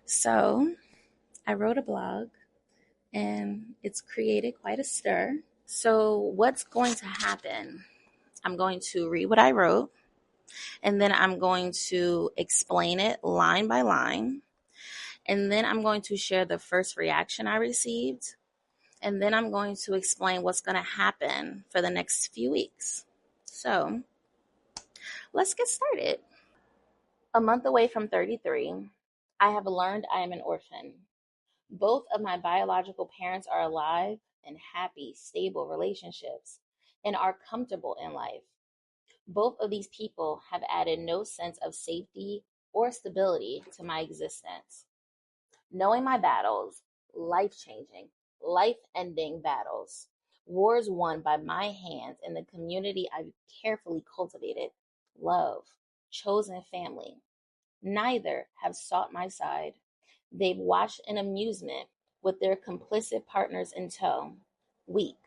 So I wrote a blog and it's created quite a stir. So, what's going to happen? I'm going to read what I wrote and then I'm going to explain it line by line. And then I'm going to share the first reaction I received. And then I'm going to explain what's going to happen for the next few weeks. So, let's get started. A month away from 33, I have learned I am an orphan. Both of my biological parents are alive in happy, stable relationships and are comfortable in life. Both of these people have added no sense of safety or stability to my existence. Knowing my battles, life changing, life ending battles, wars won by my hands in the community I've carefully cultivated, love, chosen family. Neither have sought my side. They've watched in amusement with their complicit partners in tow. Weak,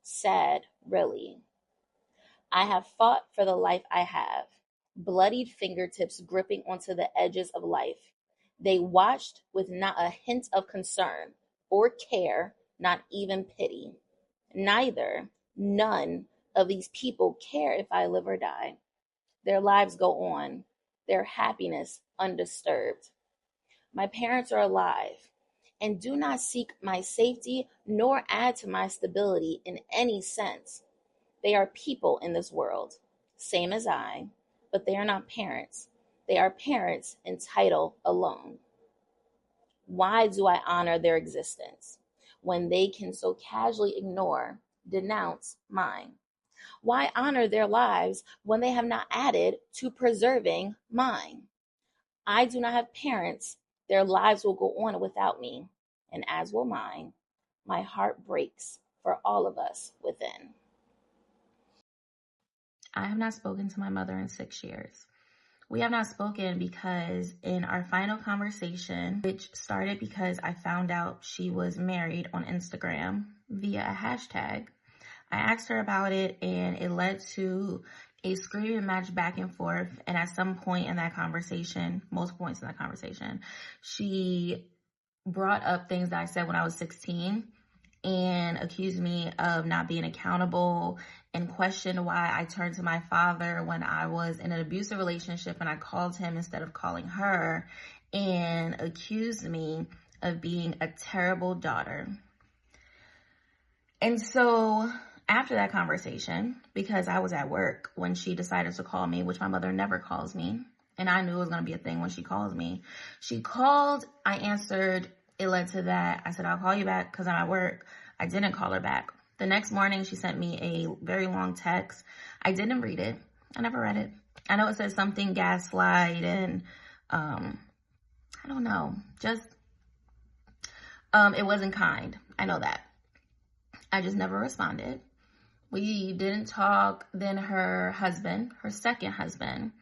sad, really. I have fought for the life I have, bloodied fingertips gripping onto the edges of life. They watched with not a hint of concern or care, not even pity. None of these people care if I live or die. Their lives go on, their happiness undisturbed. My parents are alive and do not seek my safety nor add to my stability in any sense. They are people in this world, same as I, but they are not parents. They are parents in title alone. Why do I honor their existence when they can so casually ignore, denounce mine? Why honor their lives when they have not added to preserving mine? I do not have parents. Their lives will go on without me, and as will mine. My heart breaks for all of us within. I have not spoken to my mother in 6 years. We have not spoken because in our final conversation, which started because I found out she was married on Instagram via a hashtag, I asked her about it and it led to a screaming match back and forth. And at some point in that conversation, most points in that conversation, she brought up things that I said when I was 16 and accused me of not being accountable and questioned why I turned to my father when I was in an abusive relationship and I called him instead of calling her, and accused me of being a terrible daughter. And so after that conversation, because I was at work when she decided to call me, which my mother never calls me, and I knew it was going to be a thing when she calls me. She called, I answered, it led to that. I said, I'll call you back because I'm at work. I didn't call her back. The next morning, she sent me a very long text. I didn't read it. I never read it. I know it said something gaslight and, I don't know, just, it wasn't kind. I know that. I just never responded. We didn't talk. Then her husband, her second husband,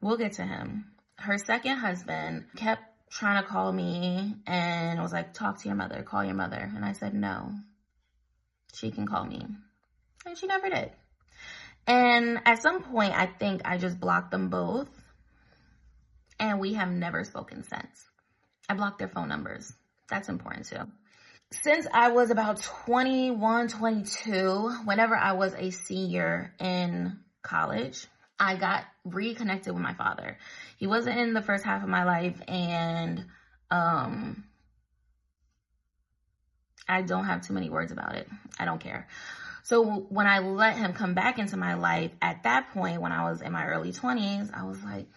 we'll get to him. Her second husband kept trying to call me and was like, talk to your mother, call your mother. And I said, no, she can call me. And she never did. And at some point, I think I just blocked them both. And we have never spoken since. I blocked their phone numbers. That's important too. Since I was about 21, 22, whenever I was a senior in college, I got reconnected with my father. He wasn't in the first half of my life, and I don't have too many words about it. I don't care. So when I let him come back into my life, at that point, when I was in my early 20s, I was like,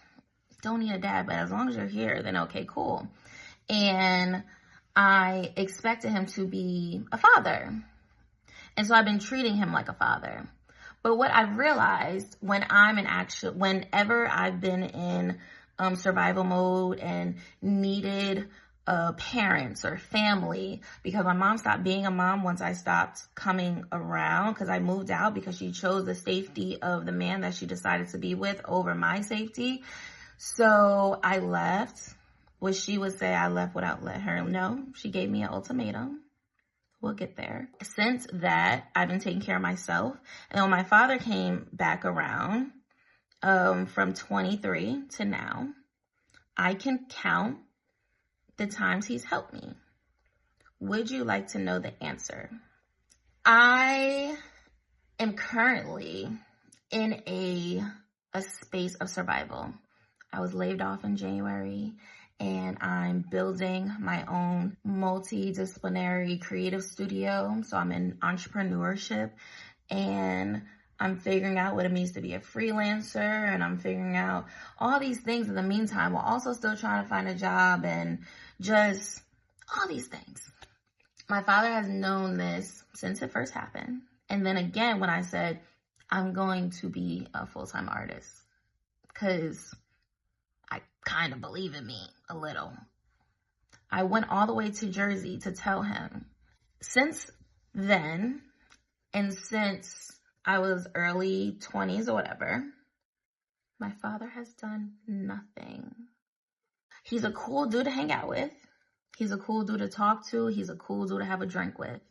don't need a dad, but as long as you're here, then okay, cool. And I expected him to be a father. And so I've been treating him like a father. But what I've realized whenever I've been in survival mode and needed parents or family, because my mom stopped being a mom once I stopped coming around because I moved out because she chose the safety of the man that she decided to be with over my safety. So I left. What she would say, I left without letting her know. She gave me an ultimatum. We'll get there. Since that, I've been taking care of myself. And when my father came back around, from 23 to now, I can count the times he's helped me. Would you like to know the answer? I am currently in a space of survival. I was laid off in January, and I'm building my own multidisciplinary creative studio. So I'm in entrepreneurship, and I'm figuring out what it means to be a freelancer, and I'm figuring out all these things in the meantime, while also still trying to find a job and just all these things. My father has known this since it first happened. And then again, when I said, I'm going to be a full-time artist, because I kind of believe in me a little. I went all the way to Jersey to tell him. Since then, and since I was early 20s or whatever, my father has done nothing. He's a cool dude to hang out with. He's a cool dude to talk to. He's a cool dude to have a drink with.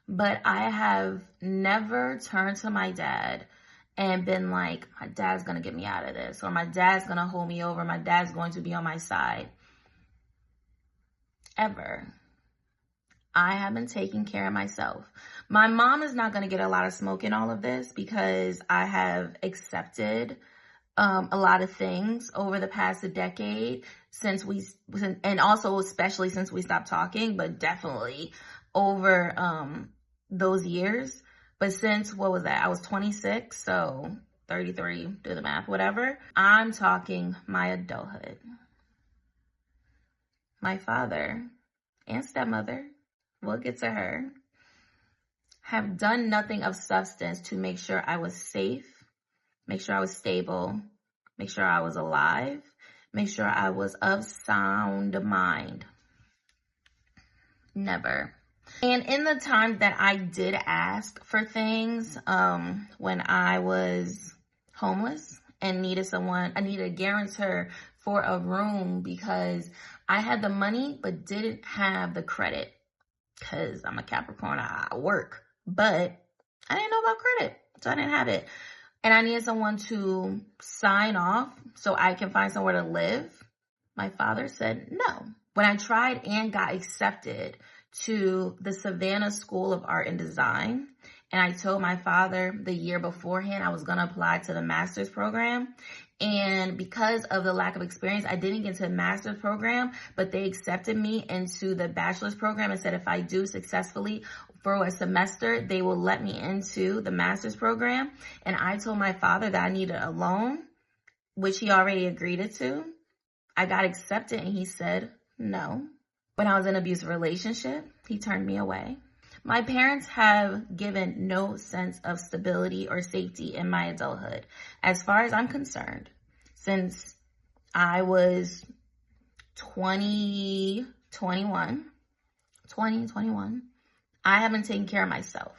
But I have never turned to my dad and been like, my dad's going to get me out of this, or my dad's going to hold me over, my dad's going to be on my side. Ever. I have been taking care of myself. My mom is not going to get a lot of smoke in all of this, because I have accepted a lot of things over the past decade, and also especially since we stopped talking, but definitely over those years. But since, what was that? I was 26, so 33, do the math, whatever. I'm talking my adulthood. My father and stepmother, we'll get to her, have done nothing of substance to make sure I was safe, make sure I was stable, make sure I was alive, make sure I was of sound mind. Never. And in the time that I did ask for things, when I was homeless and needed a guarantor for a room, because I had the money but didn't have the credit, because I'm a Capricorn, I work, but I didn't know about credit, so I didn't have it. And I needed someone to sign off so I can find somewhere to live. My father said no. When I tried and got accepted to the Savannah School of Art and Design, and I told my father the year beforehand I was going to apply to the master's program, and because of the lack of experience, I didn't get to the master's program, but they accepted me into the bachelor's program and said if I do successfully for a semester, they will let me into the master's program. And I told my father that I needed a loan, which he already agreed to. I got accepted and he said no. When I was in an abusive relationship, he turned me away. My parents have given no sense of stability or safety in my adulthood, as far as I'm concerned. Since I was 20, 21, I have been taking care of myself.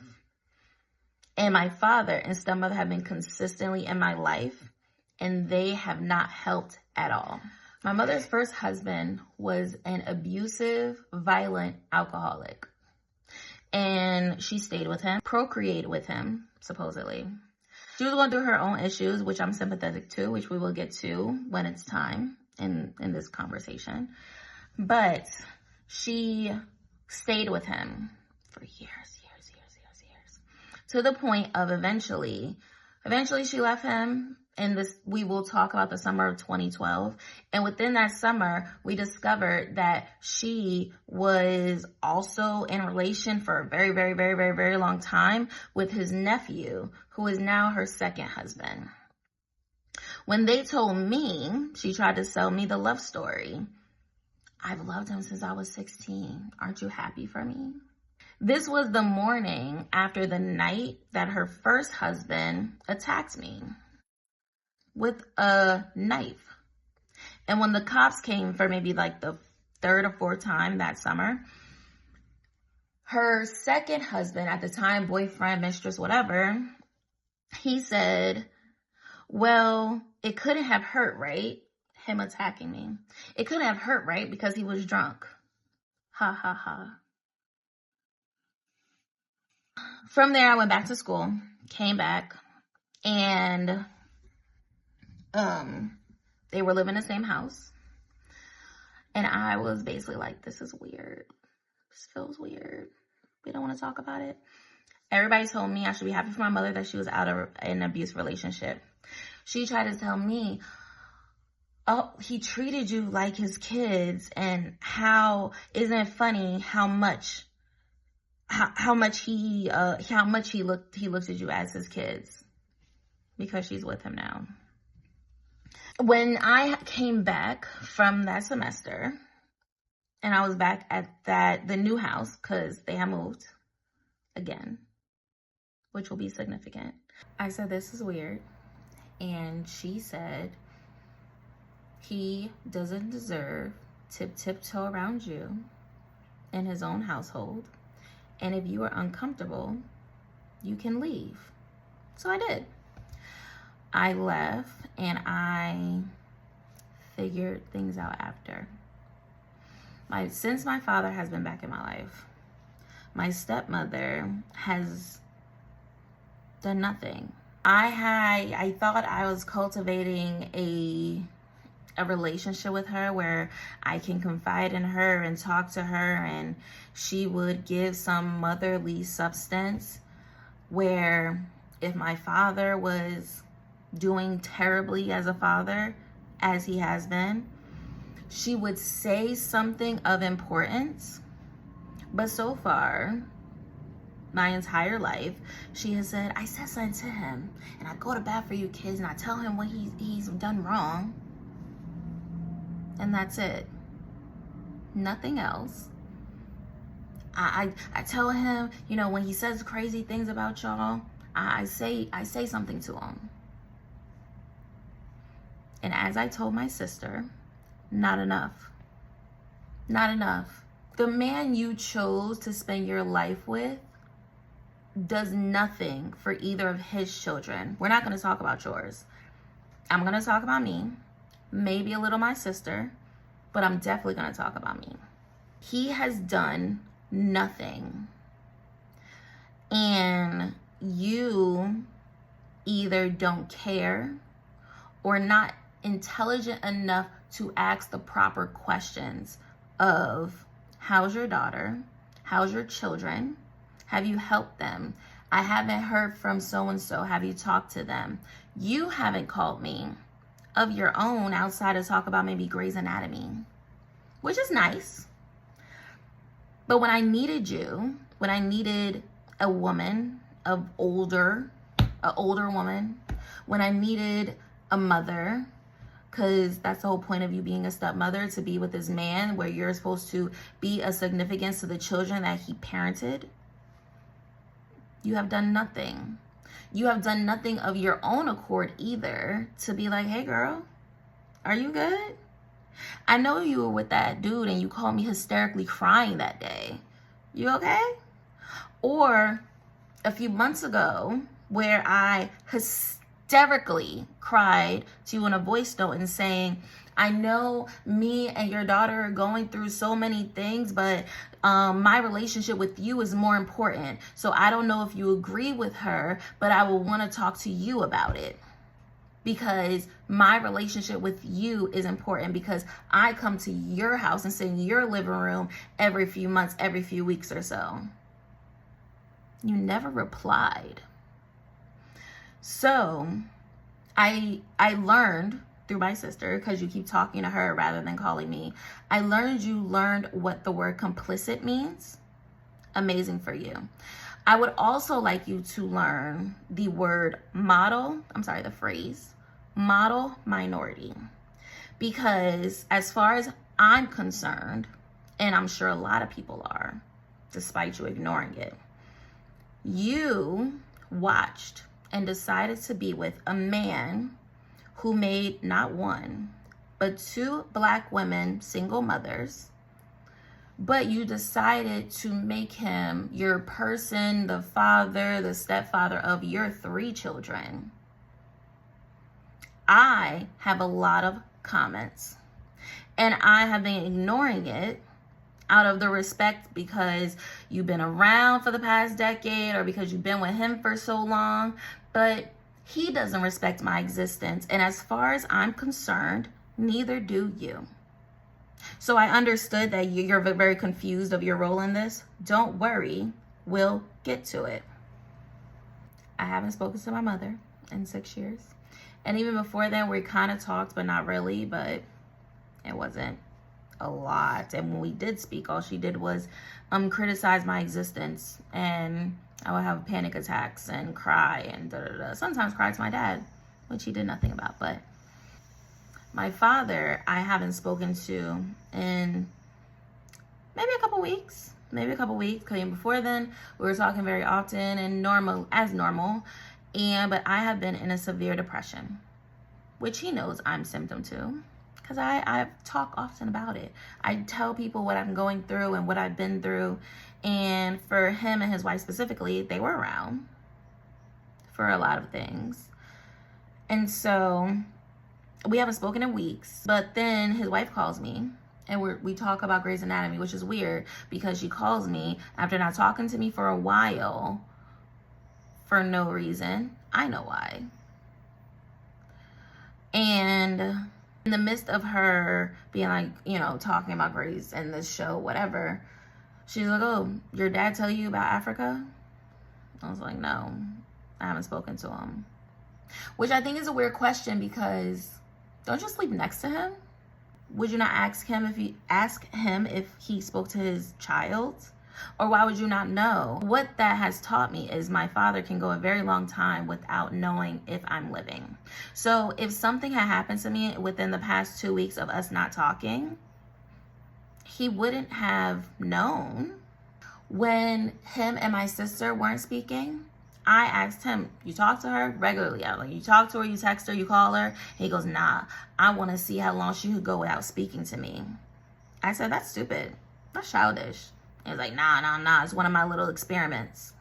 And my father and stepmother have been consistently in my life, and they have not helped at all. My mother's first husband was an abusive, violent alcoholic. And she stayed with him, procreated with him, supposedly. She was going through her own issues, which I'm sympathetic to, which we will get to when it's time in this conversation. But she stayed with him for years. To the point of eventually she left him. And this, we will talk about the summer of 2012. And within that summer, we discovered that she was also in relation for a very, very, very, very, very long time with his nephew, who is now her second husband. When they told me, she tried to sell me the love story. I've loved him since I was 16. Aren't you happy for me? This was the morning after the night that her first husband attacked me with a knife. And when the cops came for maybe like the third or fourth time that summer, her second husband at the time, boyfriend, mistress, whatever, he said, well, it couldn't have hurt, right? Him attacking me. It couldn't have hurt, right? Because he was drunk. Ha ha ha. From there, I went back to school, came back, and they were living in the same house. And I was basically like, this is weird. This feels weird. We don't want to talk about it. Everybody told me I should be happy for my mother that she was out of an abusive relationship. She tried to tell me, oh, he treated you like his kids, and how isn't it funny how much he looked at you as his kids, because she's with him now. When I came back from that semester and I was back at the new house, because they had moved again, which will be significant, I said, this is weird. And she said, he doesn't deserve to tiptoe around you in his own household. And if you are uncomfortable, you can leave. So I did. I left, and I figured things out after. Since my father has been back in my life, my stepmother has done nothing. I thought I was cultivating a relationship with her where I can confide in her and talk to her, and she would give some motherly substance, where if my father was doing terribly as a father, as he has been, she would say something of importance. But so far, my entire life, she has said, I said something to him, and I go to bat for you kids, and I tell him what he's done wrong. And that's it. Nothing else. I tell him, when he says crazy things about y'all, I say something to him. And as I told my sister, not enough. Not enough. The man you chose to spend your life with does nothing for either of his children. We're not going to talk about yours. I'm going to talk about me. Maybe a little my sister, but I'm definitely going to talk about me. He has done nothing. And you either don't care or not intelligent enough to ask the proper questions of, how's your daughter? How's your children? Have you helped them? I haven't heard from so-and-so. Have you talked to them? You haven't called me of your own outside to talk about maybe Grey's Anatomy, which is nice. But when I needed you, when I needed a woman, an older woman, when I needed a mother, because that's the whole point of you being a stepmother, to be with this man where you're supposed to be a significance to the children that he parented, you have done nothing. You have done nothing of your own accord either to be like, hey girl, are you good? I know you were with that dude and you called me hysterically crying that day. You okay? Or a few months ago, where I hysterically cried to you in a voice note and saying, I know me and your daughter are going through so many things, but my relationship with you is more important. So I don't know if you agree with her, but I will want to talk to you about it, because my relationship with you is important, because I come to your house and sit in your living room every few months, every few weeks or so. You never replied. So I learned through my sister, because you keep talking to her rather than calling me, I learned you learned what the word complicit means. Amazing for you. I would also like you to learn the phrase model minority, because as far as I'm concerned, and I'm sure a lot of people are, despite you ignoring it, you watched and decided to be with a man who made not one, but 2 Black women single mothers, but you decided to make him your person, the father, the stepfather of your 3 children. I have a lot of comments, and I have been ignoring it out of the respect because you've been around for the past decade, or because you've been with him for so long, but he doesn't respect my existence. And as far as I'm concerned, neither do you. So I understood that you're very confused of your role in this. Don't worry, we'll get to it. I haven't spoken to my mother in 6 years. And even before then, we kind of talked, but not really, but it wasn't a lot. And when we did speak, all she did was criticize my existence, and I would have panic attacks and cry and sometimes cry to my dad, which he did nothing about. But my father, I haven't spoken to in maybe a couple weeks. Because before then, we were talking very often and normal. But I have been in a severe depression, which he knows I'm symptom to, because I talk often about it. I tell people what I'm going through and what I've been through. And for him and his wife specifically, they were around for a lot of things. And so we haven't spoken in weeks. But then his wife calls me, and we talk about Grey's Anatomy, which is weird because she calls me after not talking to me for a while for no reason. I know why. And in the midst of her being like, talking about Grey's and this show, whatever, she's like, oh, your dad tell you about Africa? I was like, no, I haven't spoken to him. Which I think is a weird question, because don't you sleep next to him? Would you not ask him if he spoke to his child? Or why would you not know? What that has taught me is my father can go a very long time without knowing if I'm living. So if something had happened to me within the past 2 weeks of us not talking, he wouldn't have known. When him and my sister weren't speaking, I asked him, you talk to her regularly? I was like, you talk to her, you text her, you call her? He goes, nah, I want to see how long she could go without speaking to me. I said, that's stupid. That's childish. He was like, nah, it's one of my little experiments.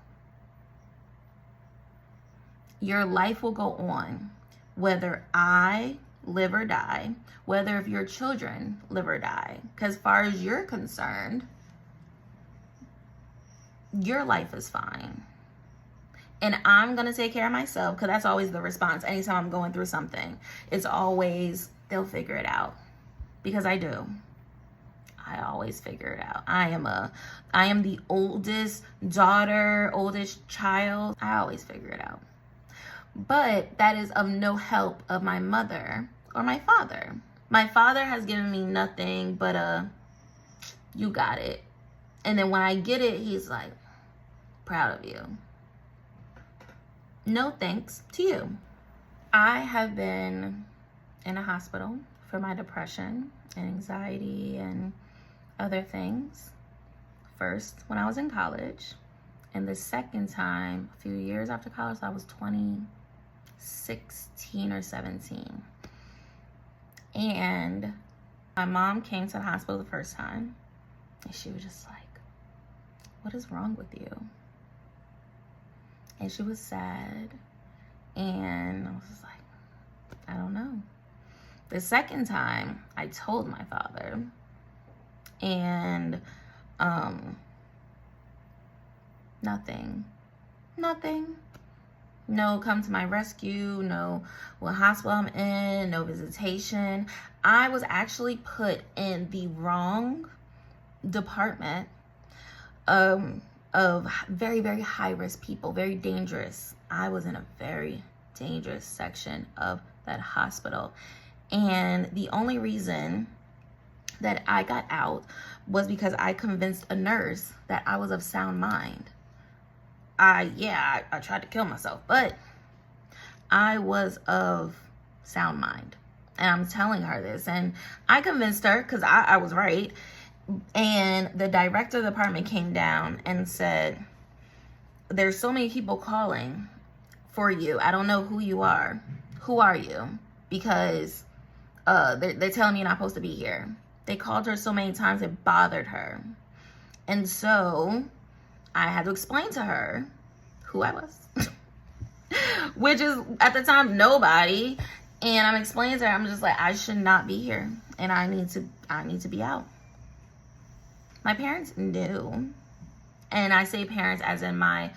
Your life will go on, whether I live or die, whether if your children live or die. Because as far as you're concerned, your life is fine. And I'm going to take care of myself, because that's always the response. Anytime I'm going through something, it's always, they'll figure it out. Because I do. I always figure it out. I am the oldest daughter, oldest child. I always figure it out. But that is of no help of my mother or my father. My father has given me nothing but you got it. And then when I get it, he's like, proud of you. No thanks to you. I have been in a hospital for my depression and anxiety and other things. First, when I was in college, and the second time, a few years after college, I was 16 or 17. And my mom came to the hospital the first time, and she was just like, what is wrong with you? And she was sad, and I was just like, I don't know. The second time, I told my father, and nothing. No come to my rescue, no what hospital I'm in, no visitation. I was actually put in the wrong department of very, very high-risk people, very dangerous. I was in a very dangerous section of that hospital. And the only reason that I got out was because I convinced a nurse that I was of sound mind. I tried to kill myself, but I was of sound mind. And I'm telling her this. And I convinced her, because I was right. And the director of the department came down and said, there's so many people calling for you. I don't know who you are. Who are you? Because they're telling me you're not supposed to be here. They called her so many times it bothered her. And so I had to explain to her who I was. Which is, at the time, nobody. And I'm explaining to her, I'm just like, I should not be here. And I need to be out. My parents knew. And I say parents as in my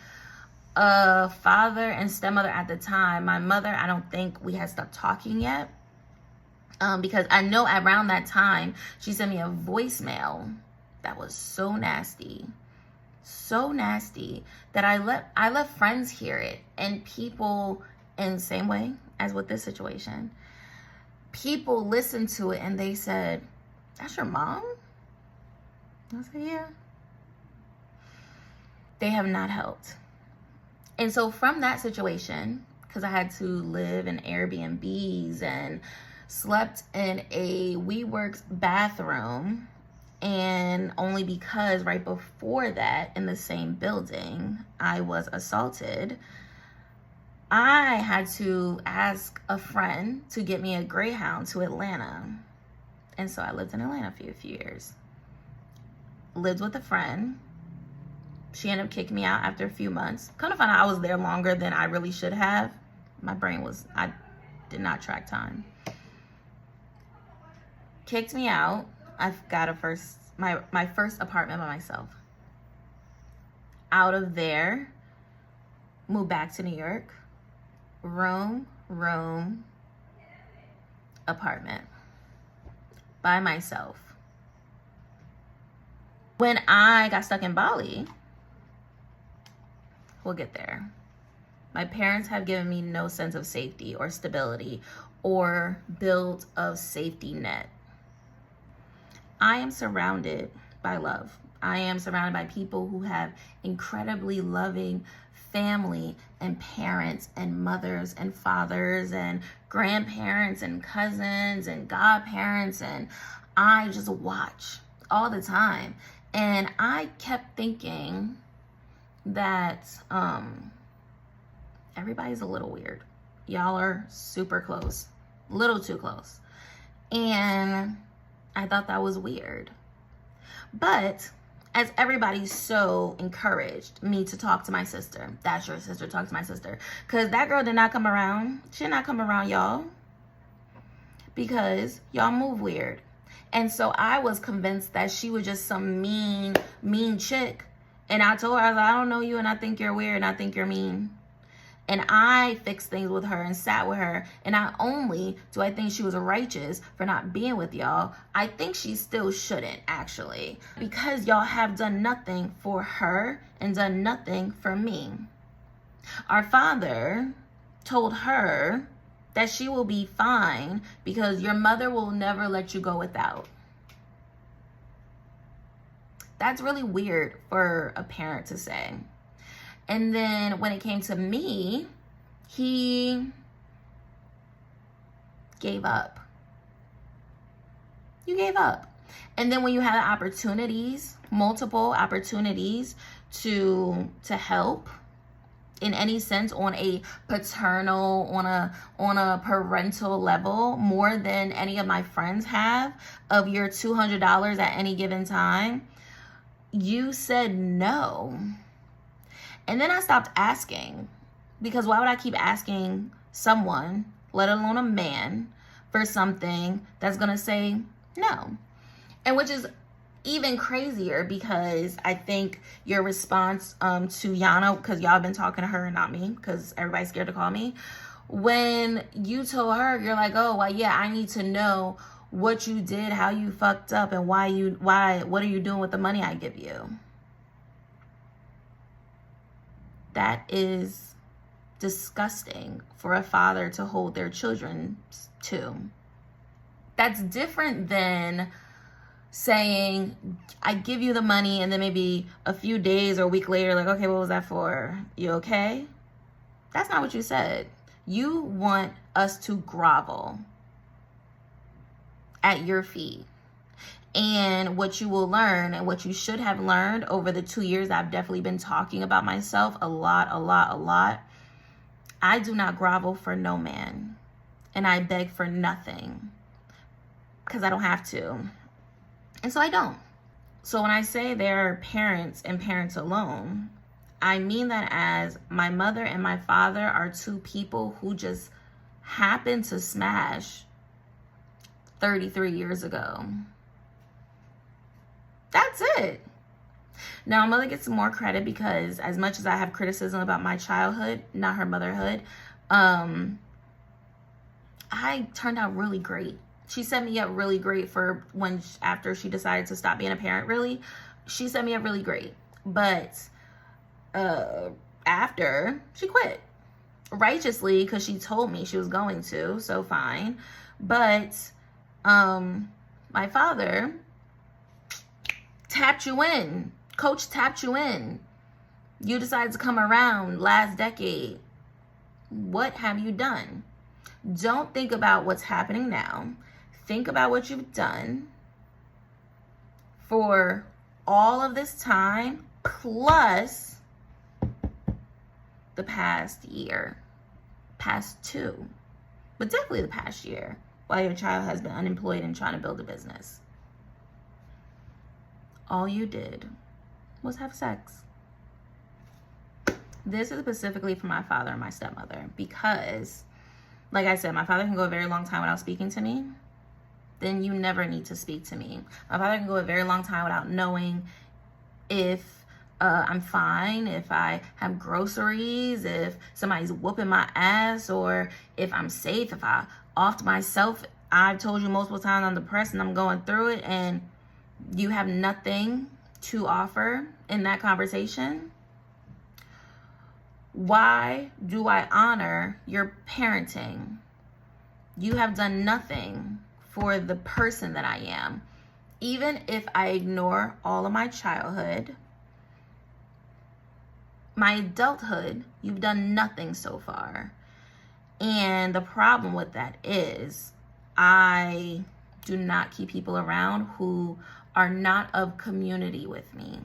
father and stepmother at the time. My mother, I don't think we had stopped talking yet. Because I know around that time, she sent me a voicemail that was so nasty that I let friends hear it, and people, in the same way as with this situation, people listened to it and they said, "That's your mom?" I said, "Yeah." They have not helped. And so from that situation, because I had to live in Airbnbs and slept in a WeWorks bathroom, and only because right before that in the same building I was assaulted, I had to ask a friend to get me a Greyhound to Atlanta. And so I lived in Atlanta for a few years. Lived with a friend. She ended up kicking me out after a few months. Kind of found out I was there longer than I really should have. I did not track time. Kicked me out. I've got my first apartment by myself. Out of there, moved back to New York. Room, apartment. By myself. When I got stuck in Bali, we'll get there. My parents have given me no sense of safety or stability or build a safety net. I am surrounded by love. I am surrounded by people who have incredibly loving family and parents and mothers and fathers and grandparents and cousins and godparents, and I just watch all the time. And I kept thinking that everybody's a little weird. Y'all are super close, a little too close. And I thought that was weird. But as everybody so encouraged me to talk to my sister, that's your sister, talk to my sister. Because that girl did not come around. She did not come around y'all. Because y'all move weird. And so I was convinced that she was just some mean chick. And I told her, I don't know you, and I think you're weird, and I think you're mean. And I fixed things with her and sat with her. And not only do I think she was righteous for not being with y'all, I think she still shouldn't, actually. Because y'all have done nothing for her and done nothing for me. Our father told her that she will be fine because your mother will never let you go without. That's really weird for a parent to say. And then when it came to me, he gave up. You gave up. And then when you had opportunities, multiple opportunities to help in any sense on a paternal, on a parental level, more than any of my friends have of your $200 at any given time, you said no. And then I stopped asking, because why would I keep asking someone, let alone a man, for something that's going to say no? And which is even crazier, because I think your response to Yana, because y'all been talking to her and not me, because everybody's scared to call me, when you told her, you're like, oh, well, yeah, I need to know what you did, how you fucked up, and what are you doing with the money I give you? That is disgusting for a father to hold their children to. That's different than saying, I give you the money, and then maybe a few days or a week later, like, okay, what was that for? You okay? That's not what you said. You want us to grovel at your feet. And what you will learn, and what you should have learned over the 2 years I've definitely been talking about myself a lot, I do not grovel for no man. And I beg for nothing. Because I don't have to. And so I don't. So when I say they're parents and parents alone, I mean that as my mother and my father are two people who just happened to smash 33 years ago. That's it. Now, Mother gets more credit because as much as I have criticism about my childhood, not her motherhood, I turned out really great She set me up really great for when, after she decided to stop being a parent, really. She set me up really great. But after, she quit. Righteously, because she told me she was going to, so fine. But my father tapped you in. Coach tapped you in. You decided to come around last decade. What have you done? Don't think about what's happening now. Think about what you've done for all of this time, plus the past year, past two, but definitely the past year, while your child has been unemployed and trying to build a business. All you did was have sex. This is specifically for my father and my stepmother because, like I said, my father can go a very long time without speaking to me. Then you never need to speak to me. My father can go a very long time without knowing if I'm fine, if I have groceries, if somebody's whooping my ass, or if I'm safe, if I offed myself. I've told you multiple times I'm depressed and I'm going through it, and you have nothing to offer in that conversation. Why do I honor your parenting? You have done nothing for the person that I am. Even if I ignore all of my childhood, my adulthood, you've done nothing so far. And the problem with that is I do not keep people around who are not of community with me.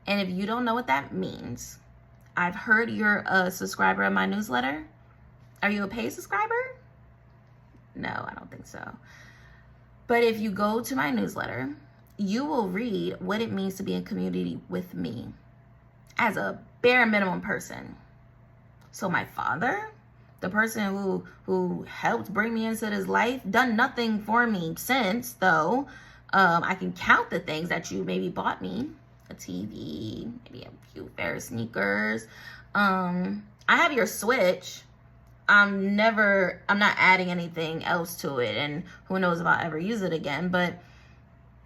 And if you don't know what that means, I've heard you're a subscriber of my newsletter. Are you a paid subscriber? No, I don't think so. But if you go to my newsletter, you will read what it means to be in community with me as a bare minimum person. So my father, the person who helped bring me into this life, done nothing for me since, though. I can count the things that you maybe bought me. A TV, maybe a few pair of sneakers. I have your Switch. I'm not adding anything else to it, and who knows if I'll ever use it again, but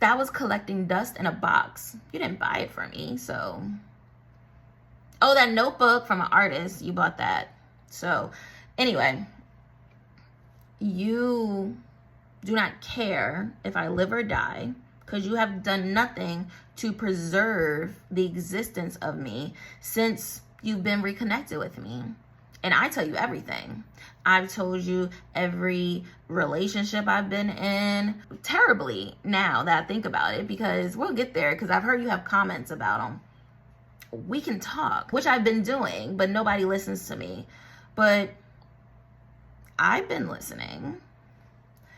that was collecting dust in a box. You didn't buy it for me, so. Oh, that notebook from an artist, you bought that. So anyway, you do not care if I live or die because you have done nothing to preserve the existence of me since you've been reconnected with me. And I tell you everything. I've told you every relationship I've been in, terribly now that I think about it, because we'll get there, because I've heard you have comments about them. We can talk, which I've been doing, but nobody listens to me. But I've been listening.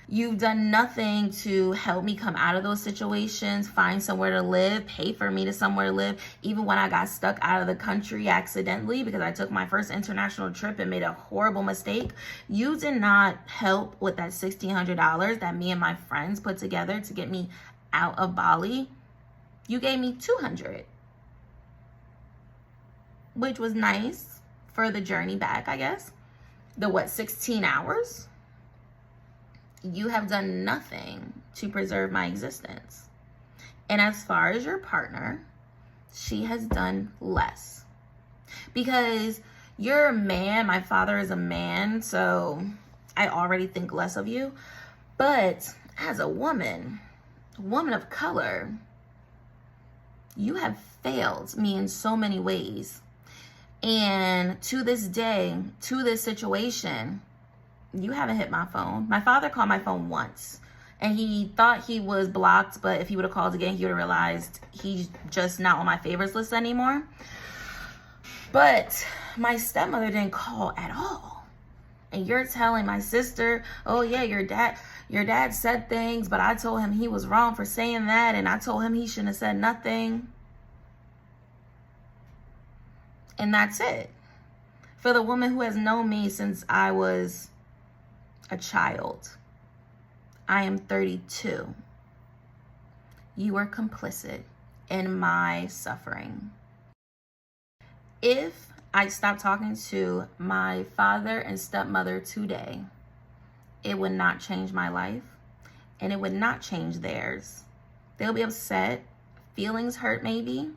You've done nothing to help me come out of those situations, find somewhere to live, pay for me to somewhere to live. Even when I got stuck out of the country accidentally because I took my first international trip and made a horrible mistake, you did not help with that $1,600 that me and my friends put together to get me out of Bali. You gave me $200, which was nice for the journey back, I guess. 16 hours? You have done nothing to preserve my existence. And as far as your partner, she has done less. Because you're a man, my father is a man, so I already think less of you. But as a woman of color, you have failed me in so many ways. And to this day, to this situation, you haven't hit my phone. My father called my phone once and he thought he was blocked, but if he would have called again, he would have realized he's just not on my favorites list anymore. But my stepmother didn't call at all. And you're telling my sister, oh yeah, your dad said things, but I told him he was wrong for saying that, and I told him he shouldn't have said nothing. And that's it. For the woman who has known me since I was a child. I am 32. You are complicit in my suffering. If I stopped talking to my father and stepmother today, it would not change my life. and it would not change theirs. They'll be upset, feelings hurt maybe,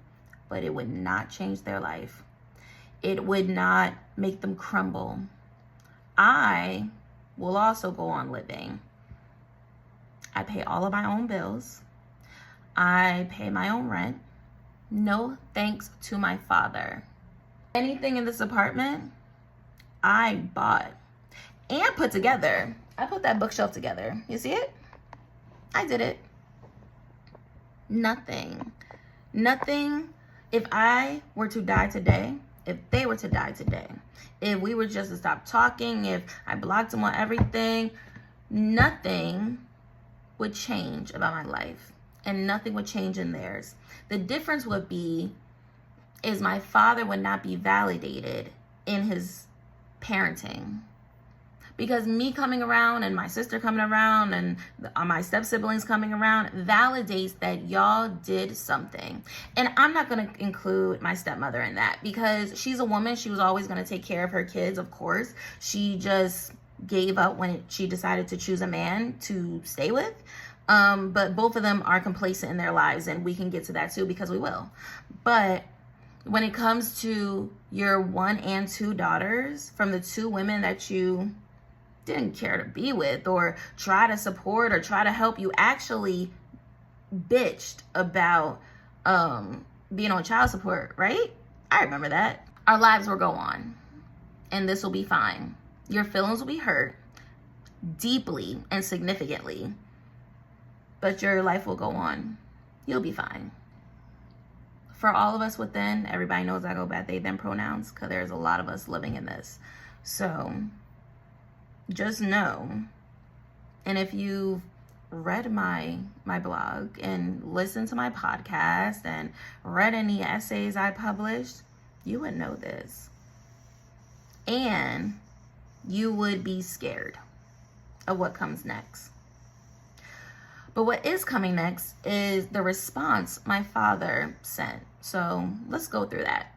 but it would not change their life. It would not make them crumble. I will also go on living. I pay all of my own bills. I pay my own rent. No thanks to my father. Anything in this apartment, I bought and put together. I put that bookshelf together. You see it? I did it. Nothing. If I were to die today, if they were to die today, if we were just to stop talking, if I blocked them on everything, nothing would change about my life, and nothing would change in theirs. The difference would be is my father would not be validated in his parenting. Because me coming around and my sister coming around and my step-siblings coming around validates that y'all did something. And I'm not going to include my stepmother in that because she's a woman. She was always going to take care of her kids, of course. She just gave up when she decided to choose a man to stay with. But both of them are complacent in their lives, and we can get to that too because we will. But when it comes to your 1 and 2 daughters from the 2 women that you didn't care to be with or try to support or try to help, you actually bitched about being on child support, right? I remember that. Our lives will go on, and this will be fine. Your feelings will be hurt deeply and significantly, but your life will go on. You'll be fine. For all of us within, everybody knows I go by they, them pronouns because there's a lot of us living in this. So just know, and if you've read my blog and listened to my podcast and read any essays I published, you would know this. And you would be scared of what comes next. But what is coming next is the response my father sent. So let's go through that.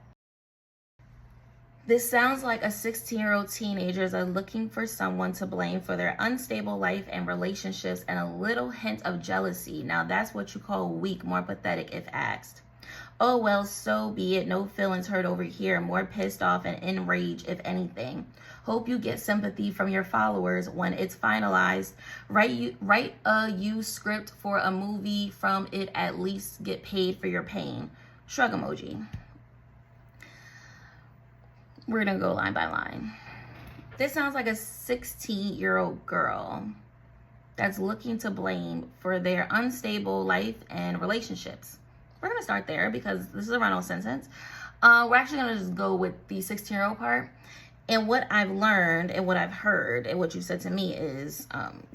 This sounds like a 16-year-old teenagers are looking for someone to blame for their unstable life and relationships and a little hint of jealousy. Now that's what you call weak, more pathetic if asked. Oh well, so be it. No feelings hurt over here. More pissed off and enraged, if anything. Hope you get sympathy from your followers when it's finalized. Write a used script for a movie from it. At least get paid for your pain. Shrug emoji. We're gonna go line by line. This sounds like a 16-year-old girl that's looking to blame for their unstable life and relationships. We're gonna start there because this is a run-on sentence. We're actually gonna just go with the 16-year-old part. And what I've learned and what I've heard and what you said to me is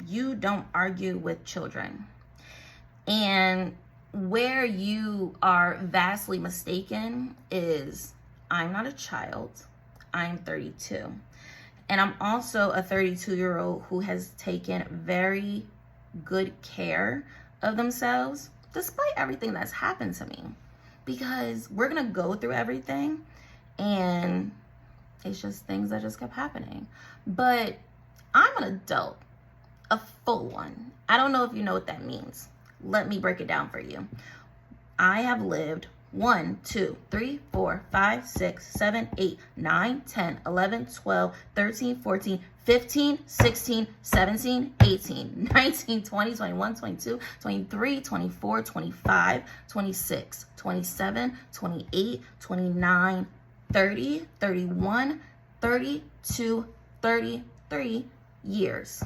you don't argue with children. And where you are vastly mistaken is I'm not a child. I'm 32. And I'm also a 32-year-old who has taken very good care of themselves despite everything that's happened to me. Because we're going to go through everything and it's just things that just kept happening. But I'm an adult, a full one. I don't know if you know what that means. Let me break it down for you. I have lived 1, 2, 3, 4, 5, 6, 7, 8, 9, 10, 11, 12, 13, 14, 15, 16, 17, 18, 19, 20, 21, 22, 23, 24, 25, 26, 27, 28, 29, 30, 31, 32, 33 years.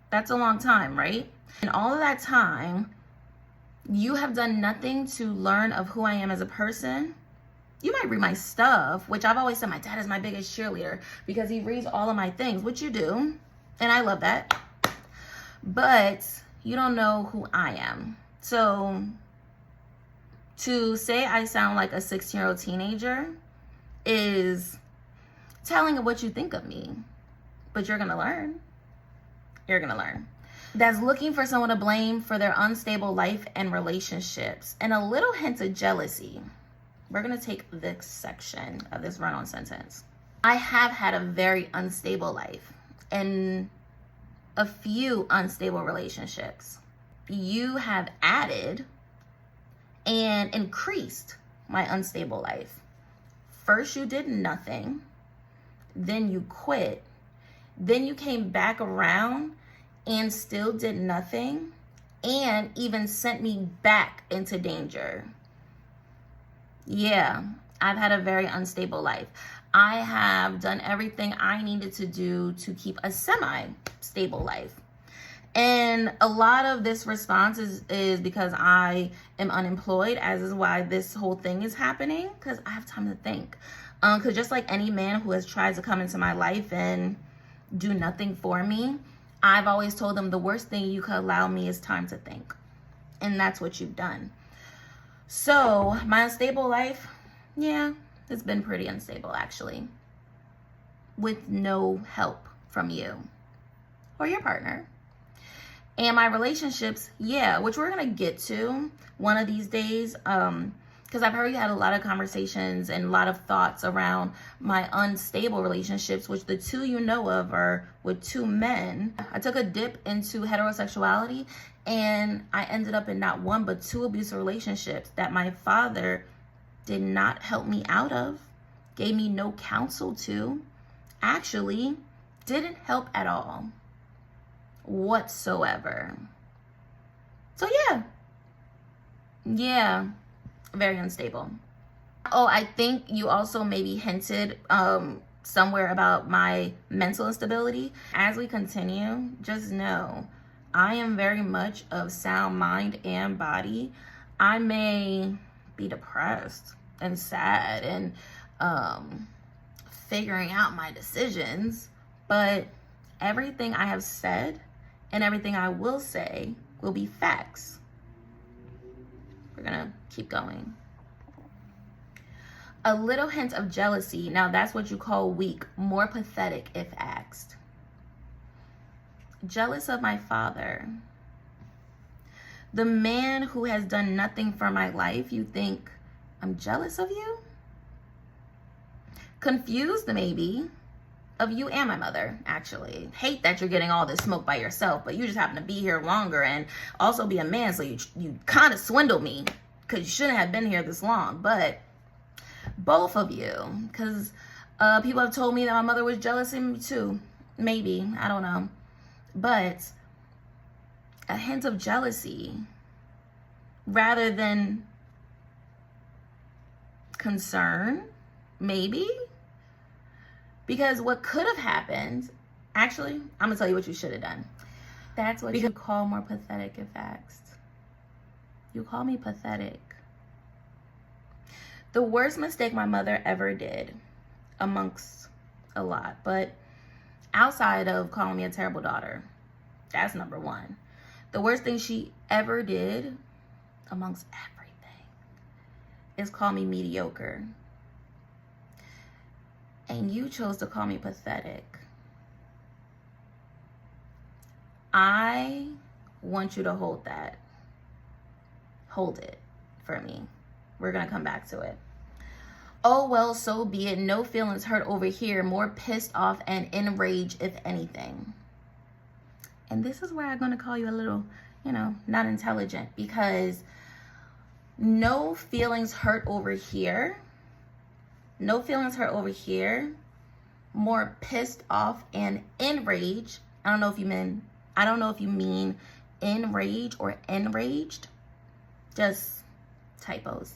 That's a long time, right? And all of that time, you have done nothing to learn of who I am as a person. You might read my stuff, which I've always said my dad is my biggest cheerleader because he reads all of my things, which you do, and I love that. But you don't know who I am. So to say I sound like a 16-year-old teenager is telling of what you think of me. But you're going to learn. You're going to learn. That's looking for someone to blame for their unstable life and relationships and a little hint of jealousy. We're going to take this section of this run-on sentence. I have had a very unstable life and a few unstable relationships. You have added and increased my unstable life. First, you did nothing. Then you quit. Then you came back around and still did nothing, and even sent me back into danger. Yeah, I've had a very unstable life. I have done everything I needed to do to keep a semi-stable life. And a lot of this response is because I am unemployed, as is why this whole thing is happening, because I have time to think. Because just like any man who has tried to come into my life and do nothing for me, I've always told them the worst thing you could allow me is time to think. And that's what you've done. So my unstable life, yeah, it's been pretty unstable actually, with no help from you or your partner. And my relationships, yeah, which we're gonna get to one of these days, because I've heard you had a lot of conversations and a lot of thoughts around my unstable relationships, which the two you know of are with two men. I took a dip into heterosexuality, and I ended up in not one but two abusive relationships that my father did not help me out of, gave me no counsel to, actually didn't help at all whatsoever. So yeah, very unstable. Oh, I think you also maybe hinted somewhere about my mental instability. As we continue, just know I am very much of sound mind and body. I may be depressed and sad and figuring out my decisions, but everything I have said and everything I will say will be facts. We're gonna keep going. A little hint of jealousy. Now that's what you call weak, more pathetic if asked. Jealous of my father. The man who has done nothing for my life, you think I'm jealous of you? Confused maybe of you and my mother, actually. Hate that you're getting all this smoke by yourself, but you just happen to be here longer and also be a man, so you kind of swindled me because you shouldn't have been here this long. But both of you, because people have told me that my mother was jealous of me too. Maybe, I don't know. But a hint of jealousy rather than concern, maybe. Because what could have happened, actually, I'm gonna tell you what you should have done. That's what you call more pathetic if asked. You call me pathetic. The worst mistake my mother ever did, amongst a lot, but outside of calling me a terrible daughter, that's number one. The worst thing she ever did, amongst everything, is call me mediocre. And you chose to call me pathetic. I want you to hold that. Hold it for me. We're gonna come back to it. Oh, well, so be it. No feelings hurt over here. More pissed off and enraged, if anything. And this is where I'm gonna call you a little, not intelligent, because no feelings hurt over here. No feelings hurt over here. More pissed off and enraged. I don't know if you mean enraged or enraged. Just typos.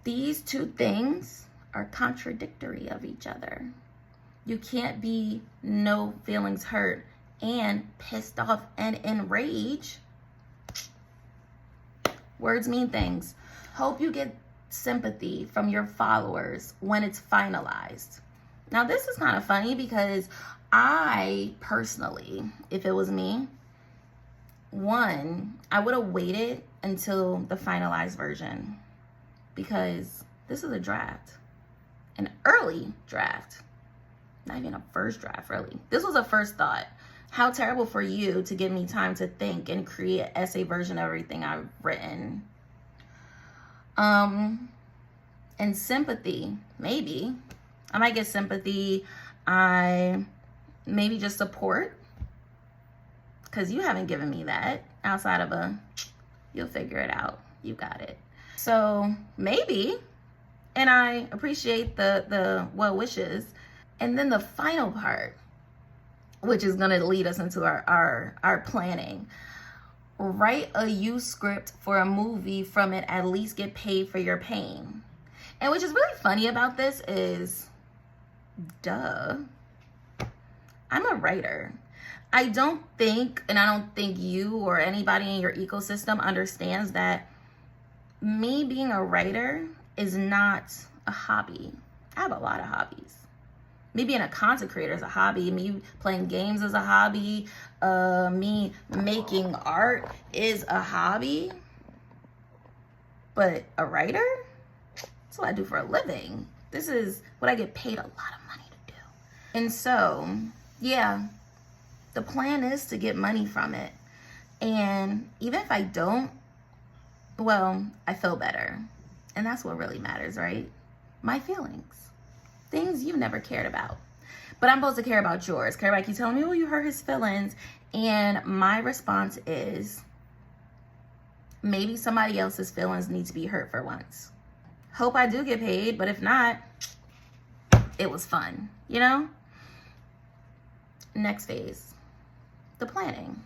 These two things are contradictory of each other. You can't be no feelings hurt and pissed off and enraged. Words mean things. Hope you get sympathy from your followers when it's finalized. Now this is kind of funny because I personally, if it was me, I would have waited until the finalized version, because this is a draft, an early draft, not even a first draft really. This was a first thought. How terrible for you to give me time to think and create an essay version of everything I've written. And sympathy, maybe. I might get sympathy. I maybe just support. because you haven't given me that outside of you'll figure it out. You got it. So maybe, and I appreciate the well wishes. And then the final part, which is going to lead us into our planning. Write a use script for a movie from it, at least get paid for your pain. And which is really funny about this is, duh, I'm a writer. I don't think you or anybody in your ecosystem understands that me being a writer is not a hobby. I have a lot of hobbies. Me being a content creator is a hobby. Me playing games is a hobby. Me making art is a hobby. But a writer? That's what I do for a living. This is what I get paid a lot of money to do. And so, yeah, the plan is to get money from it. And even if I don't, well, I feel better. And that's what really matters, right? My feelings. Things you've never cared about. But I'm supposed to care about yours. Everybody keeps telling me, oh, you hurt his feelings. And my response is, maybe somebody else's feelings need to be hurt for once. Hope I do get paid, but if not, it was fun, you know? Next phase, the planning.